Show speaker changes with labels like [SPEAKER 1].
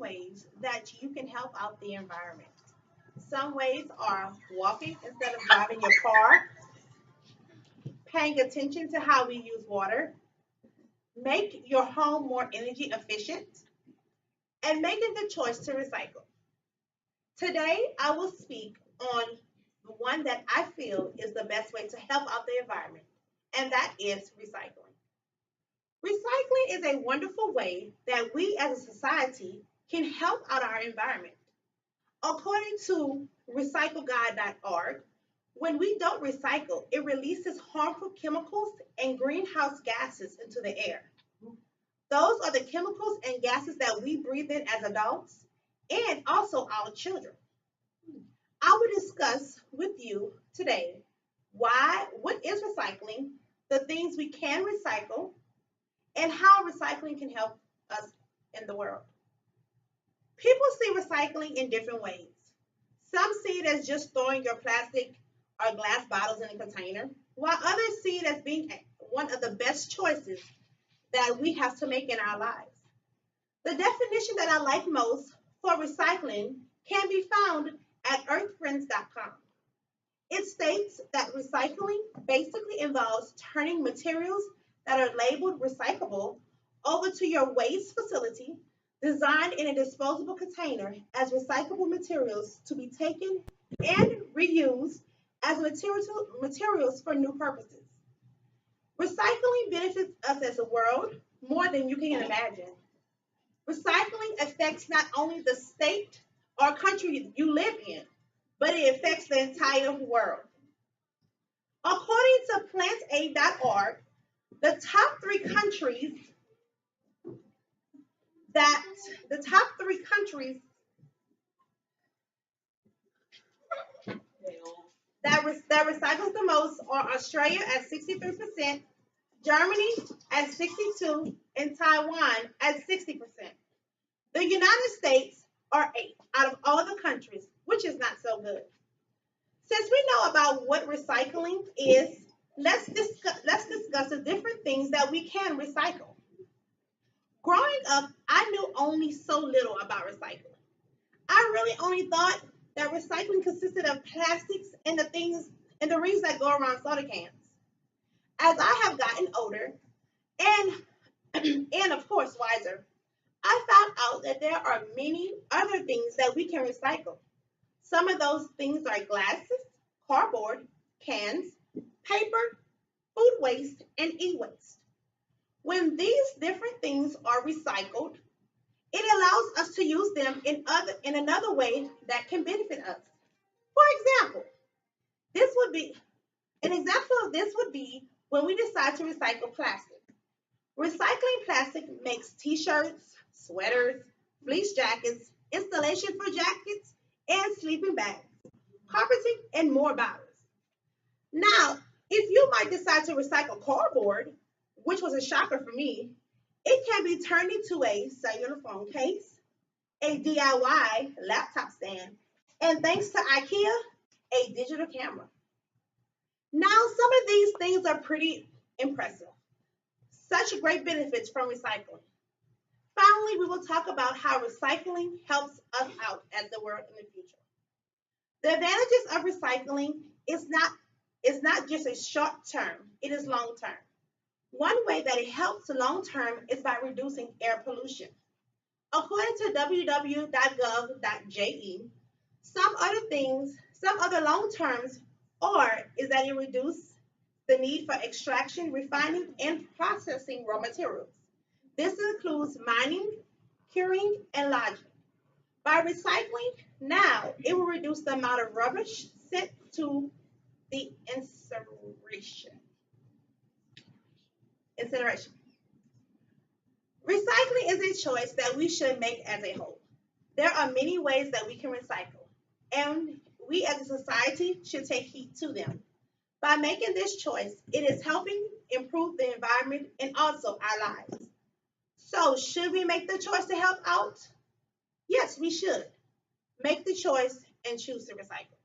[SPEAKER 1] ways that you can help out the environment. Some ways are walking instead of driving your car, paying attention to how we use water, make your home more energy efficient, and making the choice to recycle. Today, I will speak on the one that I feel is the best way to help out the environment, and that is recycling. Recycling is a wonderful way that we as a society can help out our environment. According to recycleguide.org, when we don't recycle, it releases harmful chemicals and greenhouse gases into the air. Those are the chemicals and gases that we breathe in as adults and also our children. I will discuss with you today what is recycling, the things we can recycle, and how recycling can help us in the world. People see recycling in different ways. Some see it as just throwing your plastic or glass bottles in a container, while others see it as being one of the best choices that we have to make in our lives. The definition that I like most for recycling can be found at earthfriends.com. It states that recycling basically involves turning materials that are labeled recyclable over to your waste facility designed in a disposable container as recyclable materials to be taken and reused as materials for new purposes. Recycling benefits us as a world more than you can imagine. Recycling affects not only the state or country you live in, but it affects the entire world. According to plantaid.org, the top three countries that the top three countries that recycles the most are Australia at 63%, Germany at 62%, and Taiwan at 60%. The United States are 8 out of all the countries, which is not so good. Since we know about what recycling is, let's discuss the different things that we can recycle. Growing up, I knew only so little about recycling. I really only thought that recycling consisted of plastics and the things and the rings that go around soda cans. As I have gotten older and and of course wiser, I found out that there are many other things that we can recycle. Some of those things are glasses, cardboard, cans, paper, food waste, and e-waste. When these different things are recycled, it allows us to use them in another way that can benefit us. For example, this would be an example of this would be when we decide to recycle plastic. Recycling plastic makes t-shirts, sweaters, fleece jackets, installation for jackets, and sleeping bags, carpeting, and more bottles. Now, if you might decide to recycle cardboard, which was a shocker for me, it can be turned into a cellular phone case, a DIY laptop stand, and thanks to IKEA, a digital camera. Now, some of these things are pretty impressive. Such great benefits from recycling. Finally, we will talk about how recycling helps us out as the world in the future. The advantages of recycling is not just a short term, it is long term. One way that it helps long term is by reducing air pollution. According to www.gov.je, some other long terms are is that it reduces the need for extraction, refining, and processing raw materials. This includes mining, curing, and lodging. By recycling, now it will reduce the amount of rubbish sent to the incineration. Recycling is a choice that we should make as a whole. There are many ways that we can recycle, and we as a society should take heed to them. By making this choice, it is helping improve the environment and also our lives. So, should we make the choice to help out? Yes, we should. Make the choice and choose to recycle.